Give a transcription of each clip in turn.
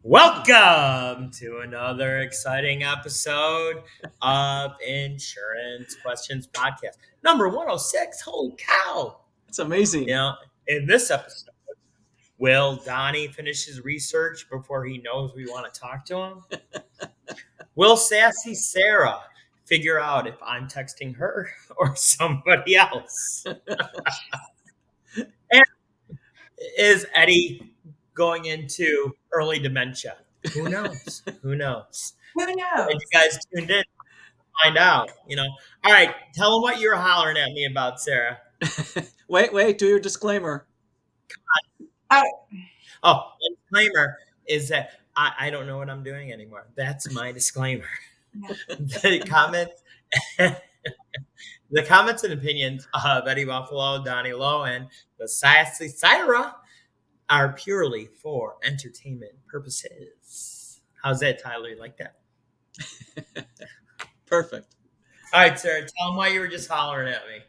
Welcome to another exciting episode of Insurance Questions Podcast, number 106. Holy cow! It's amazing. In this episode, will Donnie finish his research before he knows we want to talk to him? Will Sassy Sarah figure out if I'm texting her or somebody else? And is Eddie going into early dementia? Who knows? Who knows? Who knows? You guys tuned in to find out. All right, tell them what you were hollering at me about, Sarah. Wait, do your disclaimer. Oh, disclaimer is that I don't know what I'm doing anymore. That's my disclaimer. The comments and opinions of Eddie Buffalo, Donnie Lowe, and the Sassy Sarah are purely for entertainment purposes. How's that, Tyler? You like that? Perfect. All right, Sarah, tell them why you were just hollering at me.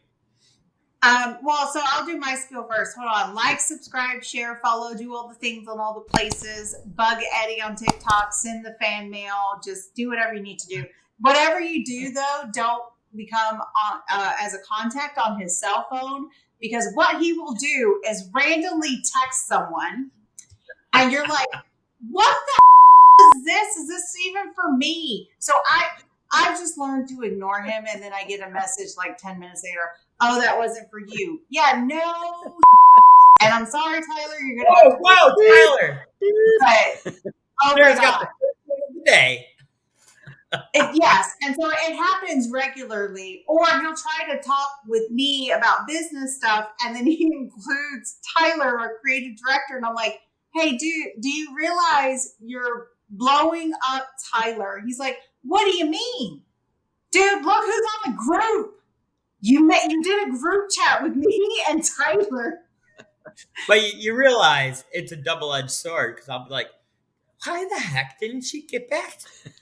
So I'll do my spiel first. Hold on. Like, subscribe, share, follow, do all the things on all the places. Bug Eddie on TikTok, send the fan mail. Just do whatever you need to do. Whatever you do, though, don't become as a contact on his cell phone, because what he will do is randomly text someone, and you're like, what the is this? Is this even for me? So I've just learned to ignore him, and then I get a message like 10 minutes later, oh, that wasn't for you. Yeah, no. And I'm sorry, Tyler, you're going to... Whoa, Tyler. But, oh Sarah's my got God. the first one of the day. Yes, and so it happens regularly. Or he'll try to talk with me about business stuff, and then he includes Tyler, our creative director, and I'm like, hey, dude, do you realize you're blowing up Tyler? He's like, what do you mean? Dude, look who's on the group. You did a group chat with me and Tyler. But you realize it's a double-edged sword, because I'll be like, why the heck didn't she get back to me?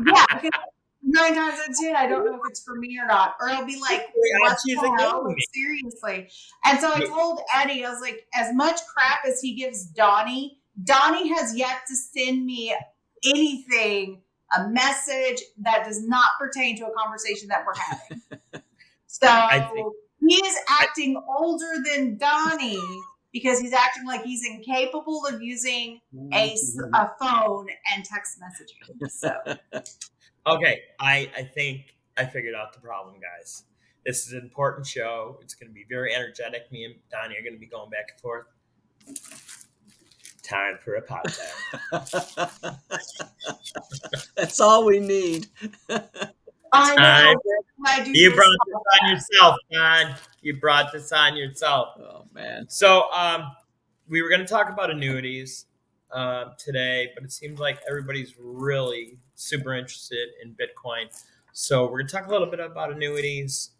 Yeah, because 9 times out of 10, I don't know if it's for me or not. Or I'll be like, what the hell? Seriously. And so I told Eddie, I was like, as much crap as he gives Donnie has yet to send me anything, a message that does not pertain to a conversation that we're having. So he is acting older than Donnie because he's acting like he's incapable of using a phone and text messaging. So. Okay, I think I figured out the problem, guys. This is an important show. It's going to be very energetic. Me and Donnie are going to be going back and forth. Time for a podcast. That's all we need. I know. You brought this on yourself, man. You brought this on yourself. Oh, man. So we were going to talk about annuities today, but it seems like everybody's really super interested in Bitcoin. So we're going to talk a little bit about annuities,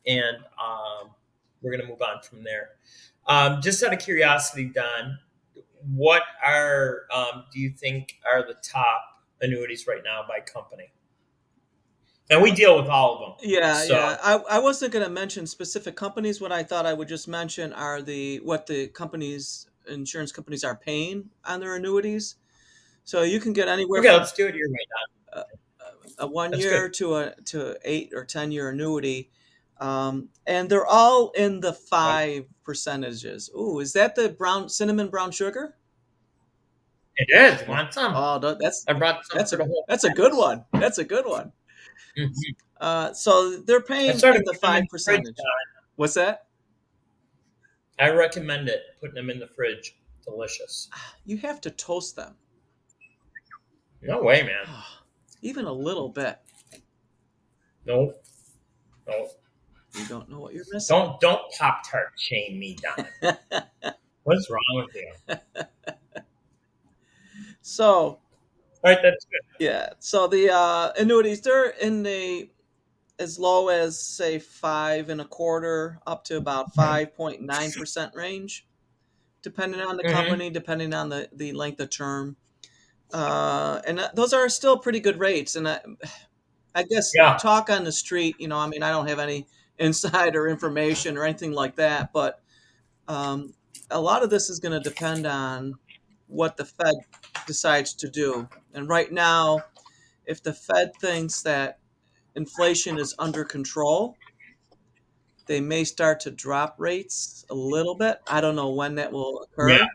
and we're going to move on from there. Just out of curiosity, Don, what do you think are the top annuities right now by company? And we deal with all of them. Yeah. I wasn't going to mention specific companies. What I thought I would just mention are what the insurance companies are paying on their annuities. So you can get anywhere. Okay, let's do it your way, Don. A 1 year to 8 or 10 year annuity, and they're all in the 5%. Ooh, is that the cinnamon brown sugar? It is. Want some? Oh, that's I brought some. That's a good one. That's a good one. Mm-hmm. So they're paying in the 5%. What's that? I recommend it. Putting them in the fridge. Delicious. You have to toast them. No way, man. Even a little bit. No. You don't know what you're missing. Don't Pop-Tart shame me, Don. What's wrong with you? So, all right, that's good. Yeah. So the annuities, they're in as low as say 5.25% up to about 5.9% range, depending on the company, depending on the length of term. And those are still pretty good rates. And I guess talk on the street, I don't have any insider information or anything like that, but a lot of this is going to depend on what the Fed decides to do. And right now, if the Fed thinks that inflation is under control, they may start to drop rates a little bit. I don't know when that will Yeah. occur.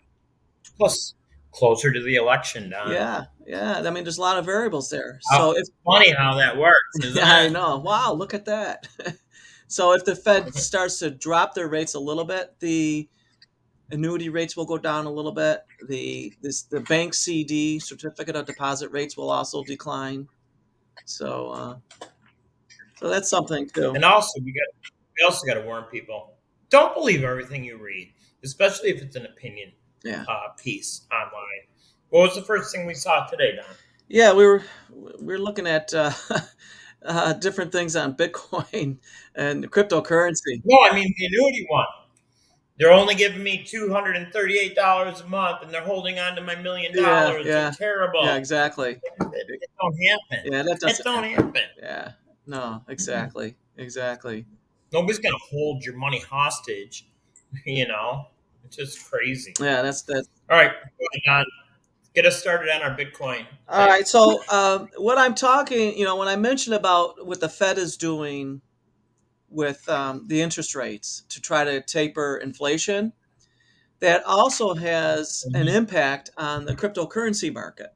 Plus, closer to the election, Don. Yeah, yeah. I mean, there's a lot of variables there. How So if funny how that works, isn't yeah, I it? know. Wow, look at that. So if the Fed starts to drop their rates a little bit, the annuity rates will go down a little bit. The bank CD, certificate of deposit rates, will also decline. So so that's something too. And also, we also got to warn people: don't believe everything you read, especially if it's an opinion Yeah. piece online. What was the first thing we saw today, Don? Yeah, we were looking at different things on Bitcoin and cryptocurrency. No, I mean the annuity one. They're only giving me $238 a month, and they're holding on to my million Yeah, dollars. They're yeah, yeah, terrible. exactly. It don't happen. Yeah, that It doesn't don't happen. happen. Yeah, no, exactly, exactly. Nobody's gonna hold your money hostage. You know, it's just crazy. Yeah, that's All right, go ahead, Don. Get us started on our Bitcoin all thing. right. So what I'm talking, when I mentioned about what the Fed is doing with the interest rates to try to taper inflation, that also has an Mhm. impact on the cryptocurrency market.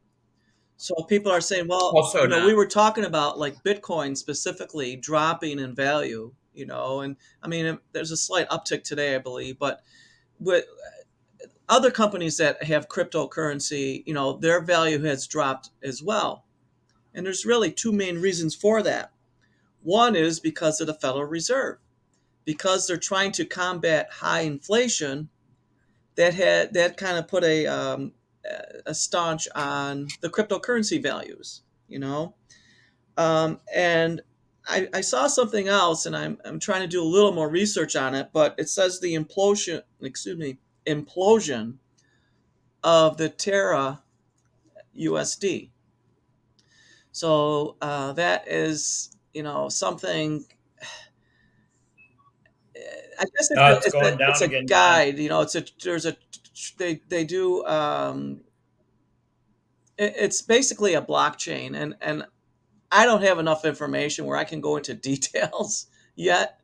So people are saying, well, Also, now, we were talking about like Bitcoin specifically dropping in value, and I mean, there's a slight uptick today, I believe, but with other companies that have cryptocurrency, their value has dropped as well. And there's really two main reasons for that. One is because of the Federal Reserve, because they're trying to combat high inflation. That kind of put a staunch on the cryptocurrency values, and I saw something else, and I'm trying to do a little more research on it, but it says the implosion of the Terra USD. So that is, something. I guess it's going it's down a again, Don. guide. It's a there's a they do it's basically a blockchain, and I don't have enough information where I can go into details yet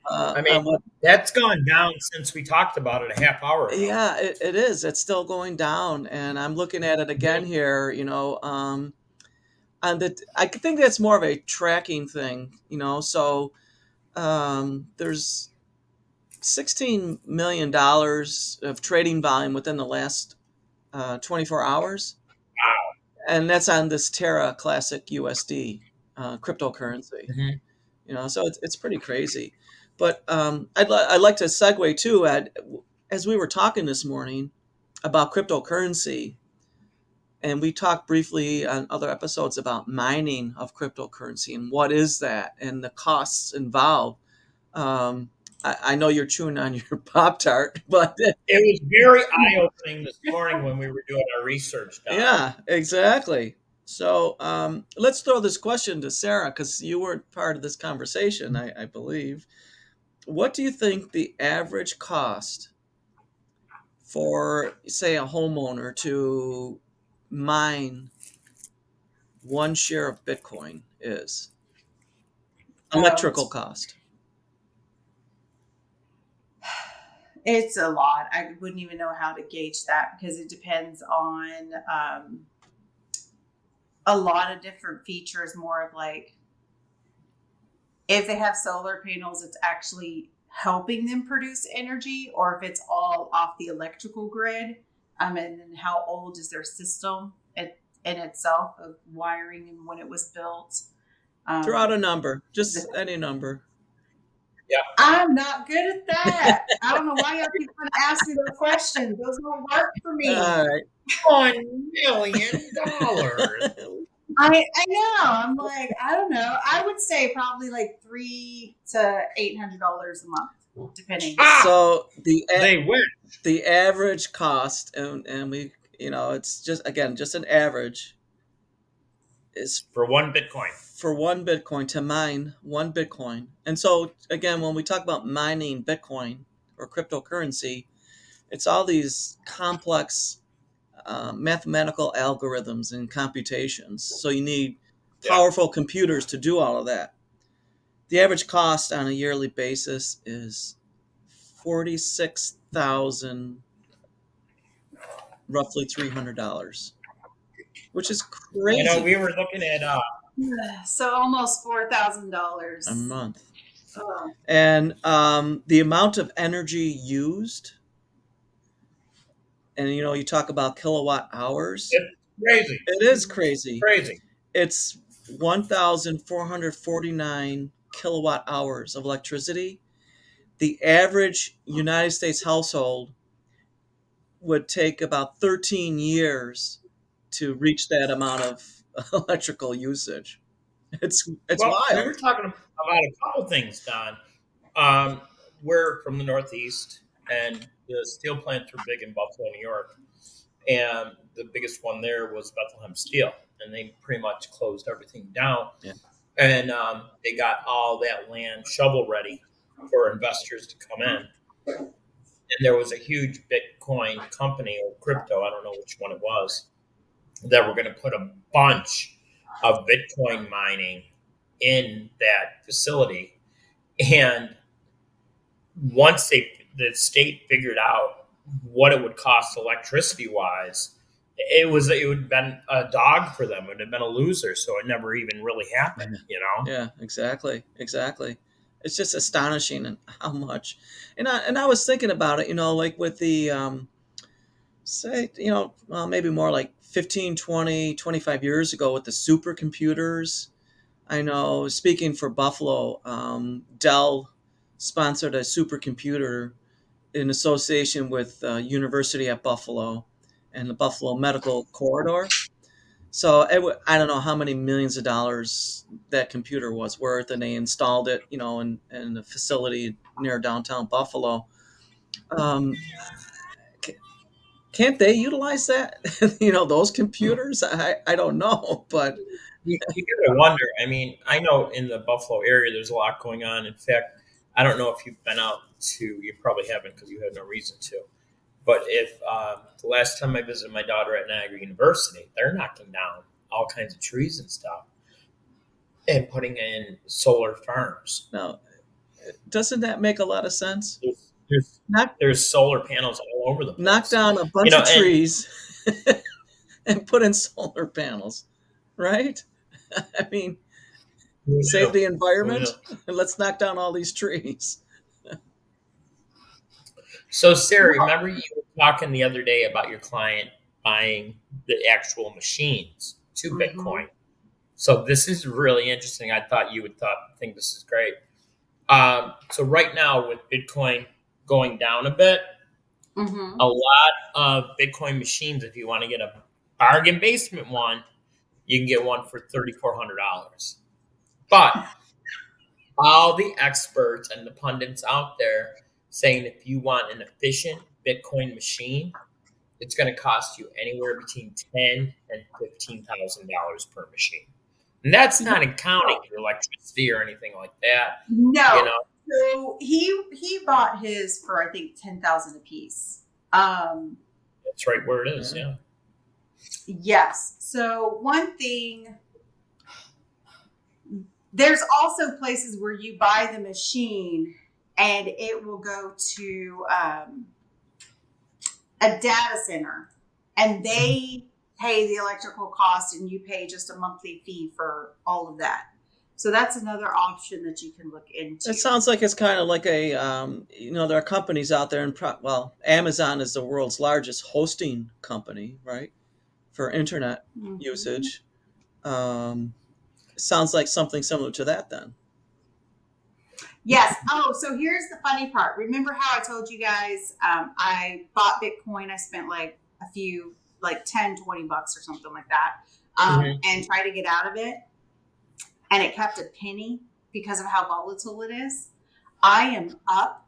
I mean, on what. that's gone down since we talked about it a half hour ago. Yeah, it is. It's still going down, and I'm looking at it again Mhm. here. And I think that's more of a tracking thing. So there's $16 million of trading volume within the last 24 hours, and that's on this Terra Classic USD cryptocurrency. Mhm. So it's pretty crazy. But I'd like to segue too, as we were talking this morning about cryptocurrency, and we talked briefly on other episodes about mining of cryptocurrency and what is that and the costs involved. Um, I know you're chewing on your Pop Tart, but It was very eye opening this morning when we were doing our research, Don. yeah, exactly. So let's throw this question to Sarah because you weren't part of this conversation, I believe. What do you think the average cost for, say, a homeowner to mine one share of Bitcoin is? Oh, Electrical cost. it's a lot. I wouldn't even know how to gauge that because it depends on a lot of different features. More of like if they have solar panels, it's actually helping them produce energy, or if it's all off the electrical grid. And then how old is their system in itself of wiring and when it was built. Throw Um, out a number, just any number. Yeah. I'm not good at that. I don't know why y'all keep trying to ask me those questions. Those don't work for All me. right. $1 million. I know. I'm like, I don't know. I would say probably like $300 to $800 a month, depending. So They win the average cost, and we, it's just an average, is for one Bitcoin. for one Bitcoin to mine one Bitcoin. And so again, when we talk about mining Bitcoin or cryptocurrency, it's all these complex mathematical algorithms and computations. So you need powerful computers to do all of that. The average cost on a yearly basis is 46,000, roughly $300, which is I know crazy we were looking at So almost a $4,000. month. Oh. And the amount of energy used, and you talk about kilowatt hours, it's crazy, it is crazy. crazy. It's 1,449 kilowatt hours of electricity. The average United States household would take about 13 years to reach that amount of electrical usage. It's Well, we were wild. talking about a couple things, Don. Um, we're from the Northeast, and the steel plants are big in Buffalo, New York. And the biggest one there was Bethlehem Steel, and they pretty much closed everything down. Yeah. And they got all that land shovel ready for investors to come in. And there was a huge Bitcoin company or crypto, I don't know which one it was, that were going to put a bunch of Bitcoin mining in that facility. And once the state figured out what it would cost electricity wise, it would have been a dog for them. It would have been a loser. So it never even really happened, you know? Yeah, exactly. It's just astonishing and how much. And I was thinking about it, like with the say, maybe more like 15, 20, 25 years ago with the supercomputers. I know, speaking for Buffalo, Dell sponsored a supercomputer in association with University at Buffalo and the Buffalo Medical Corridor. So I don't know how many millions of dollars that computer was worth, and they installed it, in a facility near downtown Buffalo. Um, can't they utilize that? Those computers? I don't know, but You gotta wonder. I mean, I know in the Buffalo area, there's a lot going on. In fact, I don't know if you've been out to. You probably haven't because you had no reason to. But if the last time I visited my daughter at Niagara University, they're knocking down all kinds of trees and stuff and putting in solar farms. now, doesn't that make a lot of sense? There's, Knock there's solar panels all over the knock place. down a bunch of And trees and put in solar panels, right? I mean, who save knew? the Who knew? environment and let's knock down all these trees. So, Sarah, remember you were talking the other day about your client buying the actual machines to Mhm. Bitcoin. So this is really interesting. I thought you would think this is great. So right now with Bitcoin going down a bit, Mhm. a lot of Bitcoin machines, if you want to get a bargain basement one, you can get one for $3,400. But all the experts and the pundits out there saying if you want an efficient Bitcoin machine, it's going to cost you anywhere between $10,000 and $15,000 per machine. And that's not counting your electricity or anything like that. You No. know, So he bought his for I think 10,000 a piece. that's right where it is. Yeah. Yeah. Yes. So one thing, there's also places where you buy the machine and it will go to a data center and they pay the electrical cost and you pay just a monthly fee for all of that. So that's another option that you can look into. It sounds like it's kind of like there are companies out there, and Amazon is the world's largest hosting company, right, for internet Mhm. usage. Sounds like something similar to that then. Yes. Oh, so here's the funny part. Remember how I told you guys I bought Bitcoin? I spent like a few, like 10, $20 or something like that, Mhm. and tried to get out of it. And it kept a penny because of how volatile it is. I am up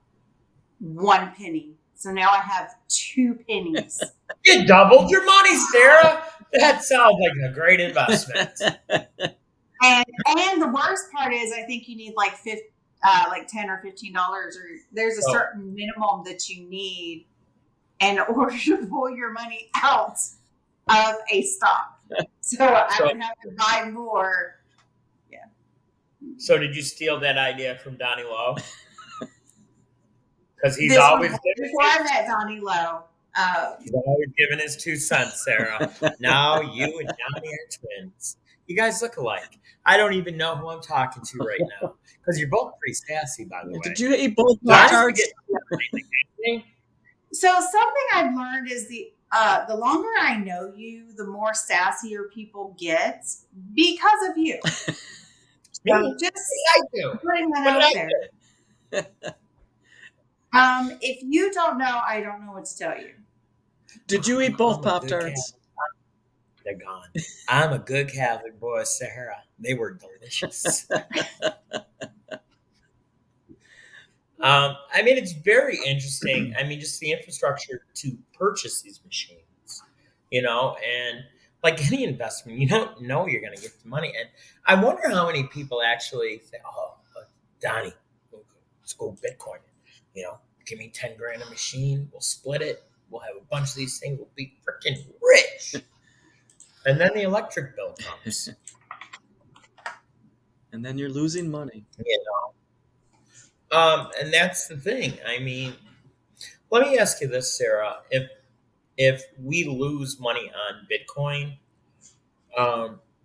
1 penny. So now I have 2 pennies. You doubled your money, Sarah. That sounds like a great investment. And the worst part is, I think you need like like $10 or $15, or there's a So certain minimum that you need in order to pull your money out of a stock. So I So, would have to buy more. Yeah. so did you steal that idea from Donnie Lowe? Because he's This was always giving before I met Donnie Lowe. he's always giving his 2 cents, Sarah. Now you and Donnie are twins. You guys look alike. I don't even know who I'm talking to right now because you're both pretty sassy, by the way. Did you eat both Yes. Pop-Tarts? So something I've learned is the longer I know you, the more sassier people get because of you. So just I do. putting that What did out I there. do? If you don't know, I don't know what to tell you. Did you eat both Pop-Tarts? They're gone. I'm a good Catholic boy, Sarah. They were delicious. I mean, it's very interesting. I mean, just the infrastructure to purchase these machines, and like any investment, you don't know you're going to get the money. And I wonder how many people actually say, "Oh, Donnie, let's go Bitcoin. Give me 10 grand a machine. We'll split it. We'll have a bunch of these things. We'll be freaking rich." And then the electric bill comes. And then you're losing money. And that's the thing. I mean, let me ask you this, Sarah. If we lose money on Bitcoin,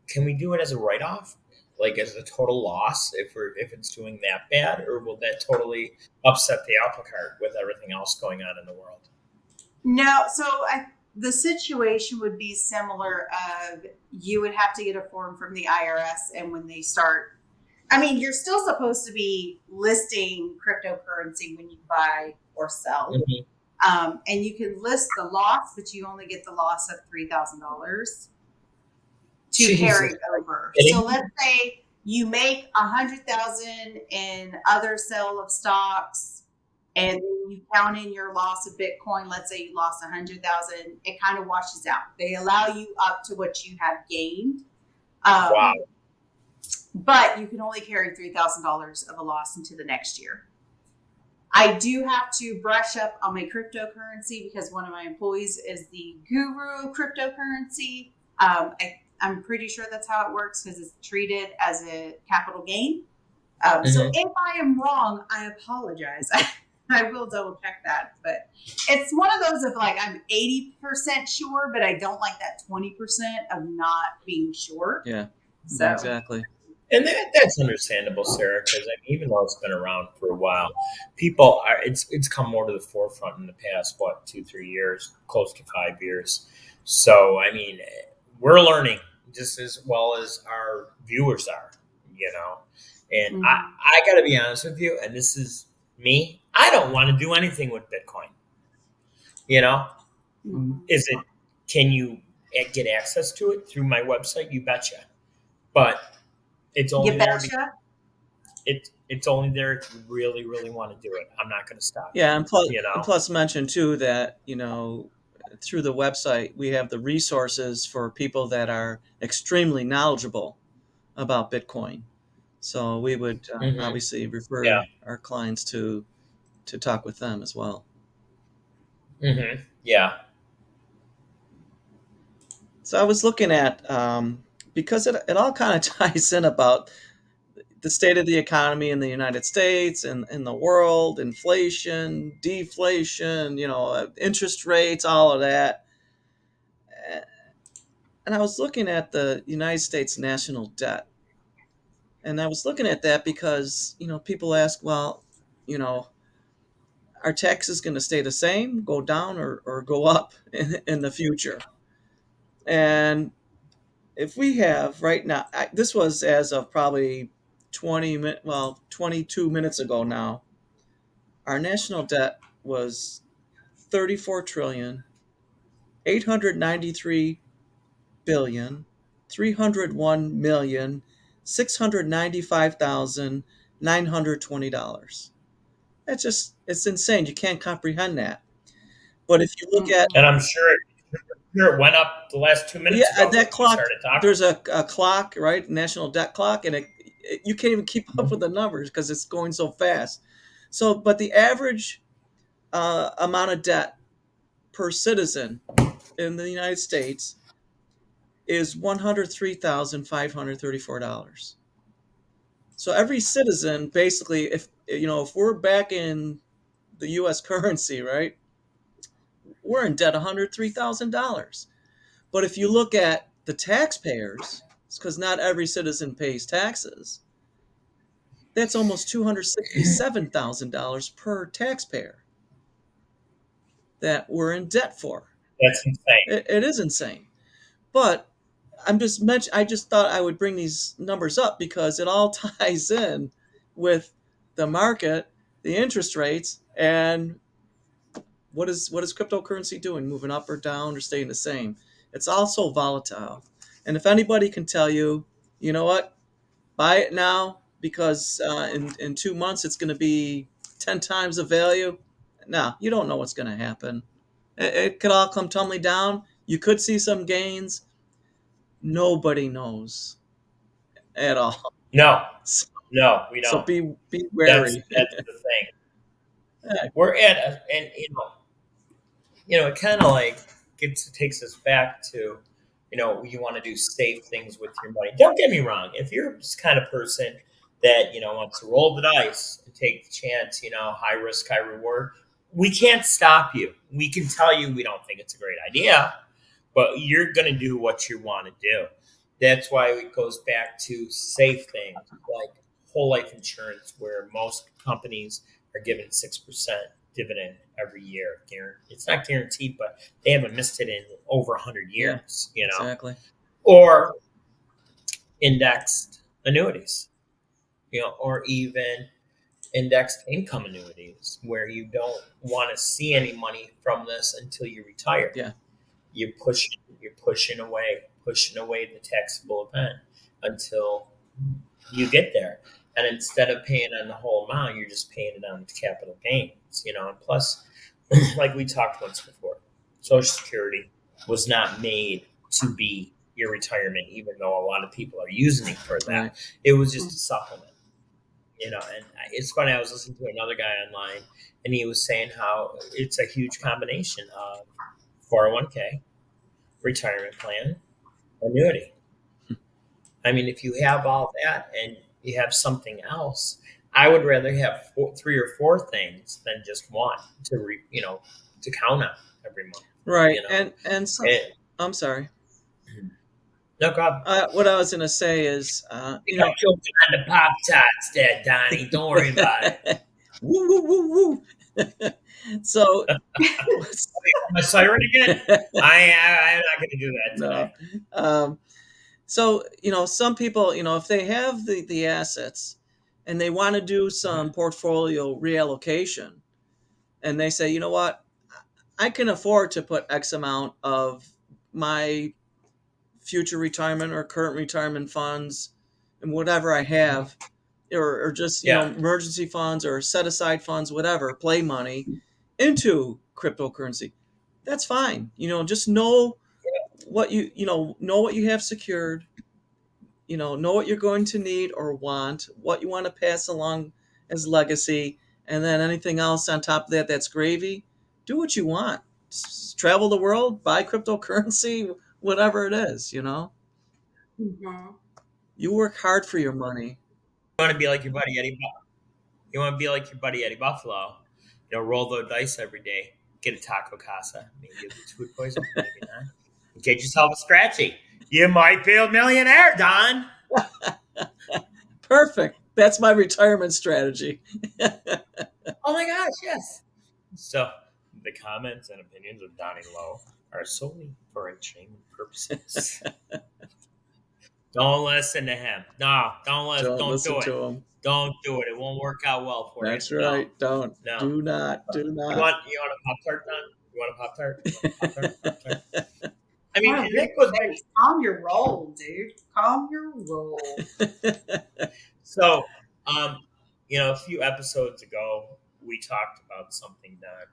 can we do it as a write-off, like as a total loss, if it's doing that bad, or will that totally upset the apple cart with everything else going on in the world? No, so the situation would be similar. You would have to get a form from the IRS, and when they start, I mean, you're still supposed to be listing cryptocurrency when you buy or sell. Mm-hmm. And you can list the loss, but you only get the loss of $3,000 to Jesus. carry over. So let's say you make $100,000 in other sale of stocks, and then you count in your loss of Bitcoin. Let's say you lost $100,000. It kind of washes out. They allow you up to what you have gained. Wow. But you can only carry $3,000 of a loss into the next year. I do have to brush up on my cryptocurrency because one of my employees is the guru of cryptocurrency. I'm pretty sure that's how it works because it's treated as a capital gain. So if I am wrong, I apologize. I will double check that. But it's one of those of like I'm 80% sure, but I don't like that 20% of not being sure. Yeah, so exactly. And that's understandable, Sarah, because even though it's been around for a while, people are it's come more to the forefront in the past 2-3 years, close to 5 years. So I mean, we're learning just as well as our viewers are, And I got to be honest with you, and this is me. I don't want to do anything with Bitcoin. Is it? Can you get access to it through my website? You betcha. But it's only there. It's only there if you really, really want to do it. I'm not going to stop. Yeah, and plus mention too that through the website we have the resources for people that are extremely knowledgeable about Bitcoin. So we would obviously refer our clients to talk with them as well. Mm-hmm. Yeah. So I was looking at because it all kind of ties in about the state of the economy in the United States and in the world, inflation, deflation, interest rates, all of that. And I was looking at the United States national debt. And I was looking at that because, people ask, well, are taxes going to stay the same, go down, or go up in the future? And if we have right now, this was as of probably 22 minutes ago now, our national debt was 34 trillion 893 billion 301 million $695,920. It's insane. You can't comprehend that. But if you look at, and I'm sure it went up the last 2 minutes ago. That clock, there's a clock, right? National debt clock, and you can't even keep up with the numbers because it's going so fast. So, but the average amount of debt per citizen in the United States is $103,534. So every citizen, basically, if we're back in the U.S. currency, right, we're in debt $103,000. But if you look at the taxpayers, because not every citizen pays taxes, that's almost $267,000 per taxpayer that we're in debt for. That's insane. It is insane. But I just thought I would bring these numbers up because it all ties in with the market, the interest rates, and what is cryptocurrency doing? Moving up or down or staying the same? It's also volatile. And if anybody can tell you, you know what, buy it now because in 2 months it's going to be 10 times the value. No, you don't know what's going to happen. It could all come tumbling down. You could see some gains. Nobody knows at all. No, So, no, we so don't. be That's wary. that's the thing. Yeah, We're at and it kind of like takes us back to, you want to do safe things with your money. Don't get me wrong. If you're this kind of person that, wants to roll the dice and take the chance, high risk, high reward, we can't stop you. We can tell you we don't think it's a great idea, but you're going to do what you want to do. That's why it goes back to safe things like whole life insurance, where most companies are giving 6% dividend every year. It's not guaranteed, but they haven't missed it in over 100 yeah, years, exactly. or indexed annuities, or even indexed income annuities, where you don't want to see any money from this until you retire. Yeah, You're pushing away the taxable event until you get there. And instead of paying on the whole amount, you're just paying it on the capital gains, and plus, like we talked once before, Social Security was not made to be your retirement, even though a lot of people are using it for that. right. It was just a supplement, and it's funny. I was listening to another guy online, and he was saying how it's a huge combination of 401k, retirement plan, annuity. I mean, if you have all that and you have something else, I would rather have three or four things than just one to count on every month. Right. You know, And so, and, I'm sorry. no, God, What I was going to say is, you got children on the Pop Tarts there, Donnie. Don't worry about it. woo, woo, woo, woo. So, Am I siren again? I'm not going to do that no. today. Um, so, some people, if they have the assets and they want to do some portfolio reallocation and they say, you know what, I can afford to put X amount of my future retirement or current retirement funds and whatever I have, or just, Yeah, emergency funds or set aside funds, whatever, play money into cryptocurrency. That's fine. Just know know what you have secured, know what you're going to need or want, what you want to pass along as legacy, and then anything else on top of that that's gravy. Do what you want. Travel the world, buy cryptocurrency, whatever it is. Mm-hmm. You work hard for your money. you want to be like your buddy Eddie. You want to be like your buddy Eddie Buffalo. Roll the dice every day. Get a taco casa. Maybe you'll get food poisoning. Maybe not. Get yourself a scratchy. You might be a millionaire, Don. Perfect. That's my retirement strategy. Oh my gosh, yes. So, the comments and opinions of Donnie Lowe are solely for entertainment purposes. Don't listen to him. No, don't listen. Don't Don't listen do it. to them. Don't do it. It won't work out well for you. That's No, right. Don't. no. Do not. Do You not. want a Pop Tart, Don? You want a Pop Tart? You want a Pop Tart? Pop Tart. I mean, Oh, and that goes back. goodness. Calm your roll, dude. Calm your roll. So, a few episodes ago, we talked about something, Don.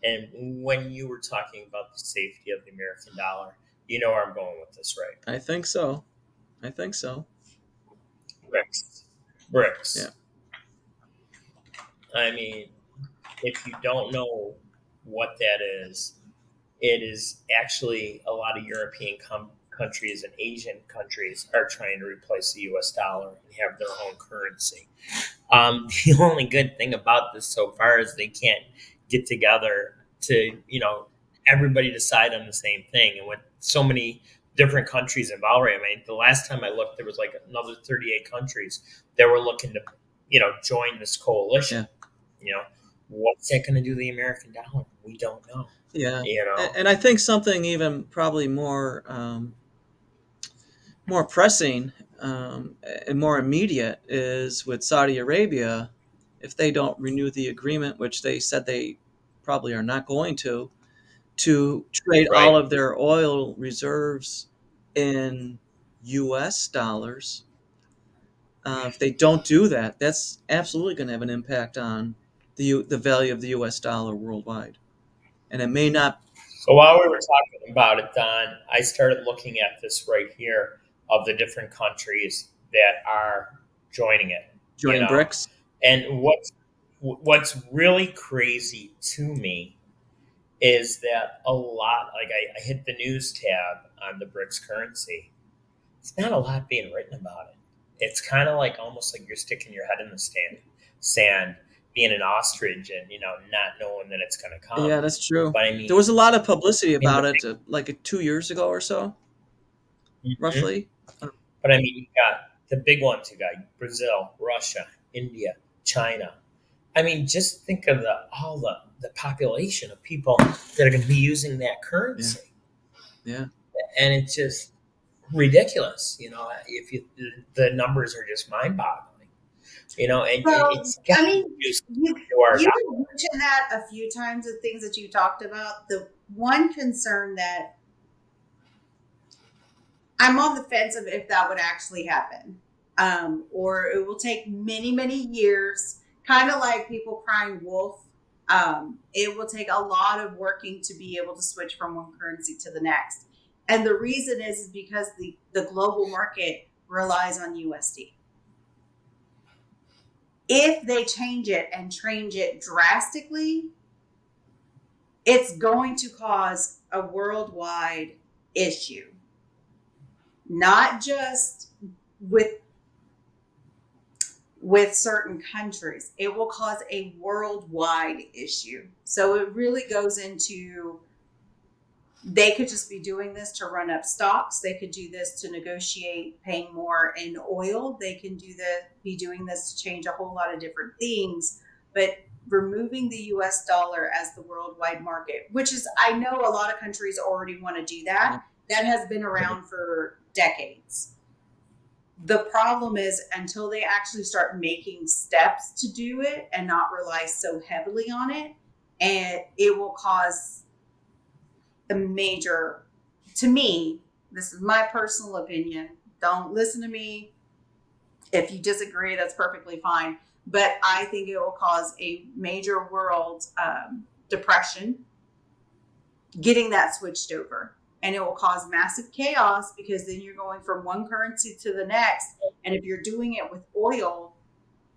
And when you were talking about the safety of the American dollar, you know where I'm going with this, right? I think so. I think so. Bricks. Bricks. Yeah. I mean, if you don't know what that is, it is actually a lot of European countries and Asian countries are trying to replace the U.S. dollar and have their own currency. The only good thing about this so far is they can't get together to, everybody decide on the same thing. And with so many different countries involved, right? I mean, the last time I looked, there was like another 38 countries that were looking to, join this coalition. Yeah. What's that going to do to the American dollar? We don't know. Yeah. And I think something even probably more pressing and more immediate is with Saudi Arabia. If they don't renew the agreement, which they said they probably are not going to trade all Right. of their oil reserves in U.S. dollars. If they don't do that, that's absolutely going to have an impact on the value of the U.S. dollar worldwide, and it may not So while we were talking about it, Don, I started looking at this right here of the different countries that are joining it. You join know, BRICS. and what's really crazy to me is that a lot, like I hit the news tab on the BRICS currency. It's not a lot being written about it. It's kind of like almost like you're sticking your head in the sand, being an ostrich, and not knowing that it's going to come. Yeah, that's true. But I There was mean, a lot of publicity I mean, about it, like 2 years ago or so, Mhm. roughly. But I mean, you got the big ones. You got Brazil, Russia, India, China. I mean, just think of all the population of people that are going to be using that currency, Yeah. and it's just ridiculous. If the numbers are just mind-boggling. And So, it's got I to mean, use you to our you dollar. mentioned that a few times, the things that you talked about. The one concern that I'm on the fence of if that would actually happen, or it will take many, many years, kind of like people crying wolf. It will take a lot of working to be able to switch from one currency to the next. And the reason is because the global market relies on USD. If they change it and change it drastically, it's going to cause a worldwide issue, not just with certain countries. It will cause a worldwide issue. So it really goes into, they could just be doing this to run up stocks. They could do this to negotiate paying more in oil. They can be doing this to change a whole lot of different things. But removing the US dollar as the worldwide market, which is, I know a lot of countries already want to do that. That has been around for decades. The problem is, until they actually start making steps to do it and not rely so heavily on it, and it will cause a major, to me, this is my personal opinion. Don't listen to me. If you disagree, that's perfectly fine. But I think it will cause a major world depression getting that switched over. And it will cause massive chaos because then you're going from one currency to the next. And if you're doing it with oil,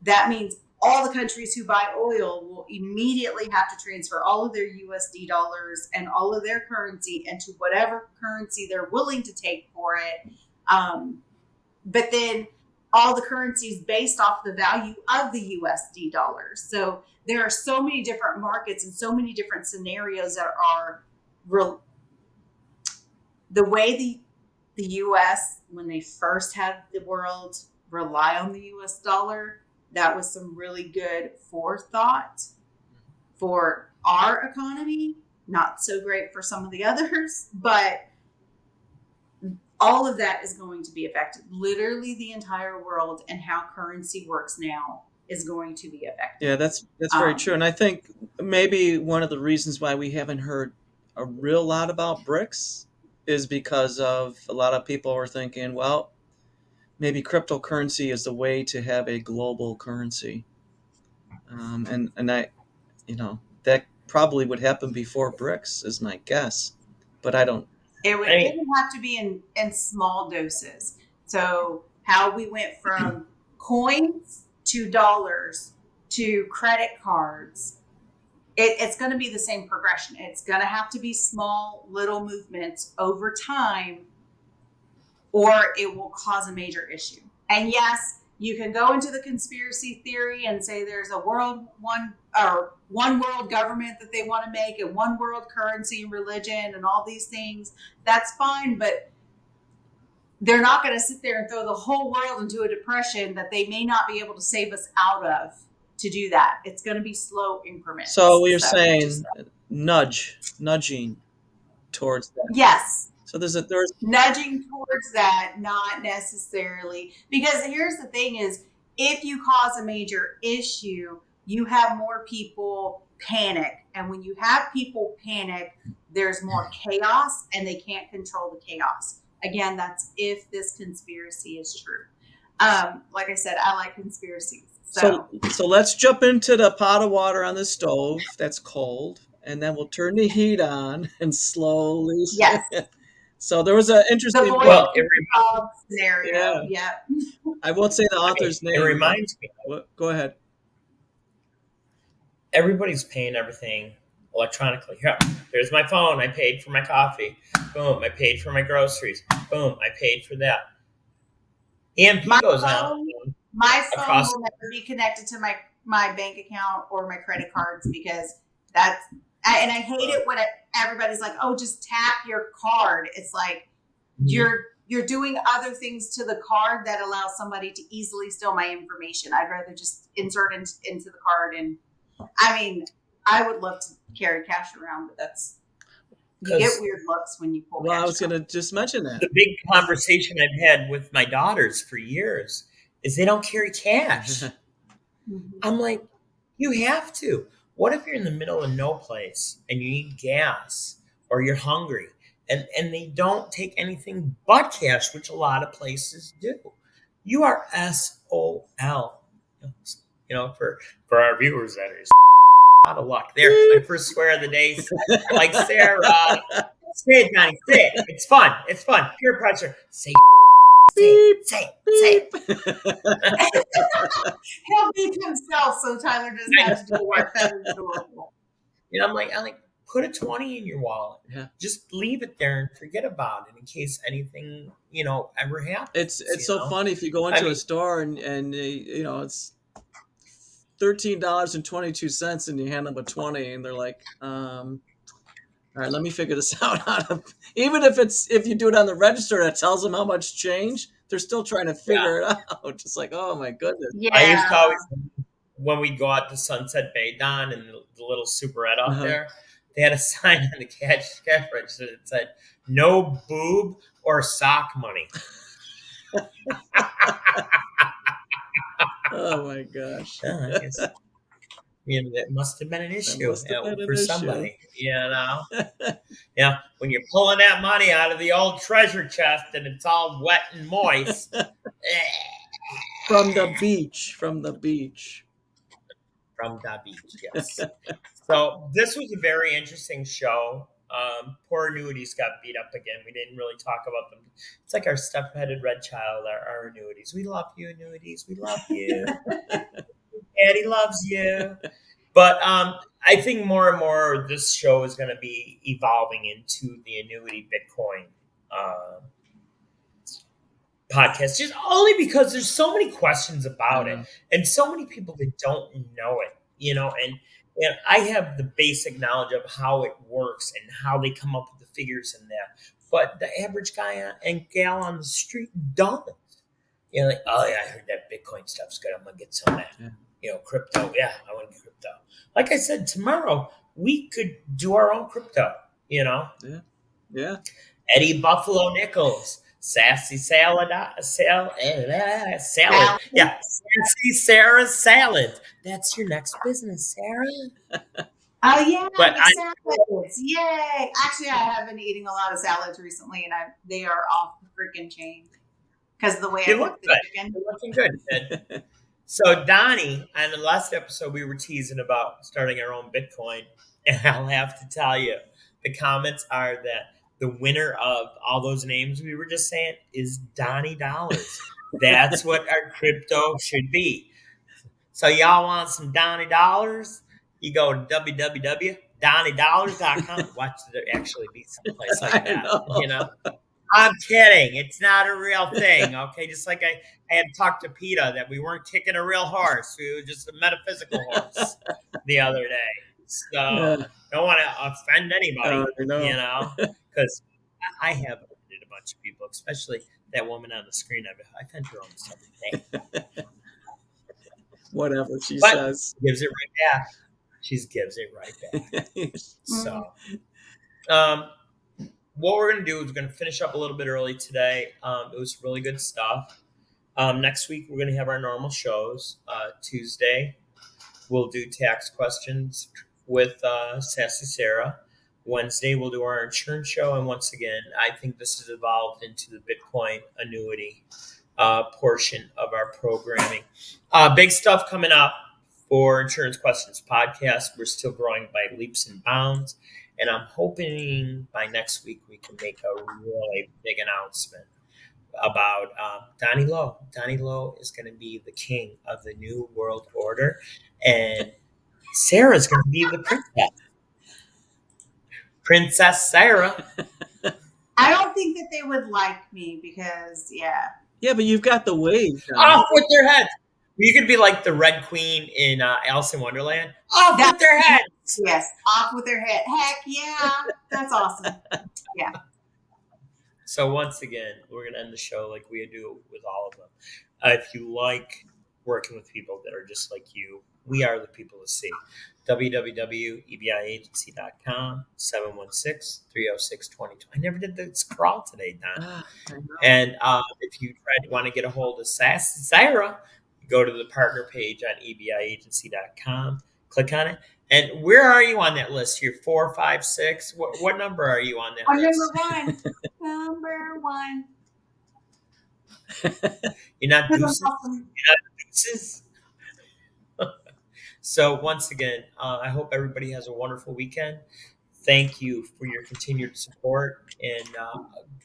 that means all the countries who buy oil will immediately have to transfer all of their USD dollars and all of their currency into whatever currency they're willing to take for it. But then all the currencies based off the value of the USD dollars. So there are so many different markets and so many different scenarios that are real. The way the US, when they first had the world rely on the US dollar, that was some really good forethought for our economy. Not so great for some of the others, but all of that is going to be affected. Literally the entire world and how currency works now is going to be affected. Yeah, that's very true. And I think maybe one of the reasons why we haven't heard a real lot about BRICS is because of a lot of people are thinking, well, maybe cryptocurrency is the way to have a global currency. And that probably would happen before BRICS is my guess, but I don't. It I mean, would have to be in small doses. So how we went from coins to dollars to credit cards it's going to be the same progression. It's going to have to be small, little movements over time, or it will cause a major issue. And yes, you can go into the conspiracy theory and say there's a one world government that they want to make, and one world currency and religion and all these things. That's fine, but they're not going to sit there and throw the whole world into a depression that they may not be able to save us out of to do that. It's going to be slow increments. So you're saying nudging towards that. Yes. So there's nudging towards that, not necessarily. Because here's the thing is, if you cause a major issue, you have more people panic. And when you have people panic, there's more chaos and they can't control the chaos. Again, that's if this conspiracy is true. Like I said, I like conspiracies. So let's jump into the pot of water on the stove that's cold, and then we'll turn the heat on and slowly. Yes. So there was an interesting scenario. Yeah. I won't say the author's name. It reminds me. Go ahead. Everybody's paying everything electronically. Here, there's my phone. I paid for my coffee. Boom. I paid for my groceries. Boom. I paid for that. EMP goes out. My phone will never be connected to my bank account or my credit cards, because and I hate it when everybody's like, oh, just tap your card. It's like you're doing other things to the card that allow somebody to easily steal my information. I'd rather just insert into the card. And I mean, I would love to carry cash around, but you get weird looks when you pull cash. Well, I was going to just mention that. The big conversation I've had with my daughters for years is they don't carry cash. I'm like, you have to. What if you're in the middle of no place and you need gas or you're hungry and they don't take anything but cash, which a lot of places do? You are SOL. For our viewers, that is a lot of luck. There, my first swear of the day. Like, Sarah, say it, Donnie, say it. It's fun. It's fun. Peer pressure. Say it. He'll beat himself so Tyler doesn't have to do work. That is adorable. I'm like, put a 20 in your wallet. Yeah. Just leave it there and forget about it in case anything, ever happens. It's so funny if you go into a store and it's $13.22 and you hand them a 20 and they're like, all right, let me figure this out. Even if you do it on the register that tells them how much change, they're still trying to figure it out. Just like, oh my goodness. Yeah. I used to always, when we'd go out to Sunset Bay, Don, and the little superette out there, they had a sign on the cash register that said, "No boob or sock money." Oh my gosh. I guess, that must have been an issue for somebody, Yeah, when you're pulling that money out of the old treasure chest and it's all wet and moist. From the beach, yes. So this was a very interesting show. Poor Annuities got beat up again. We didn't really talk about them. It's like our step-headed red child, our Annuities. We love you, Annuities. We love you. Daddy loves you. But I think more and more this show is going to be evolving into the Annuity Bitcoin podcast, just only because there's so many questions about it and so many people that don't know it, and I have the basic knowledge of how it works and how they come up with the figures and that, but the average guy and gal on the street don't. Like, oh yeah, I heard that Bitcoin stuff's good. I'm gonna get some of that. Crypto. Yeah, I want to get crypto. Like I said, tomorrow we could do our own crypto. Yeah. Eddie Buffalo Nichols, Sassy Salad. Yeah, Sassy Sarah Salad. That's your next business, Sarah. Oh yeah, salads! Yay! Actually, I have been eating a lot of salads recently, and they are off the freaking chain because of the way I cook the chicken. You're looking good. So Donnie, on the last episode, we were teasing about starting our own Bitcoin, and I'll have to tell you, the comments are that the winner of all those names we were just saying is Donnie Dollars. That's what our crypto should be. So y'all want some Donnie Dollars? You go to www.donniedollars.com. Watch there actually be someplace like I that. know. I'm kidding. It's not a real thing. Okay. Just like I had talked to PETA that we weren't kicking a real horse. We were just a metaphysical horse the other day. Yeah. So don't want to offend anybody, I know. because I have offended a bunch of people, especially that woman on the screen. I offend her almost every day. Whatever she But says. gives it right back. She gives it right back. So, what we're going to do is we're going to finish up a little bit early today. It was really good stuff. Next week, we're going to have our normal shows. Tuesday, we'll do tax questions with Sassy Sarah. Wednesday, we'll do our insurance show. And once again, I think this has evolved into the Bitcoin annuity portion of our programming. Big stuff coming up for Insurance Questions podcast. We're still growing by leaps and bounds. And I'm hoping by next week we can make a really big announcement about Donnie Lowe. Donnie Lowe is going to be the king of the New World Order. And Sarah's going to be the princess. Princess Sarah. I don't think that they would like me because, yeah. Yeah, but you've got the wave. Off with their heads. You could be like the Red Queen in Alice in Wonderland. Off with their heads. Yes, off with their head. Heck yeah, that's awesome. Yeah. So once again, we're going to end the show like we do with all of them. If you like working with people that are just like you, we are the people to see. www.ebiagency.com, 716-306-22. I never did the scroll today, Don. And if you want to get a hold of Sarah, go to the partner page on ebiagency.com, click on it. And where are you on that list here? 4, 5, 6? What number are you on that list? Number one. You're not deuces? Awesome. You're not deuces? So once again, I hope everybody has a wonderful weekend. Thank you for your continued support. And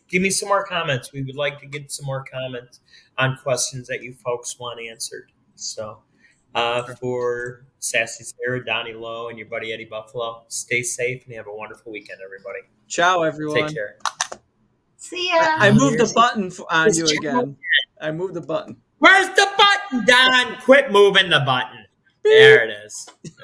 give me some more comments. We would like to get some more comments on questions that you folks want answered. So for Sassy Sarah, Donnie Lowe, and your buddy Eddie Buffalo, stay safe and have a wonderful weekend, everybody. Ciao, everyone. Take care. See ya. I moved the button on you again. I moved the button. Where's the button, Don? Quit moving the button. There it is.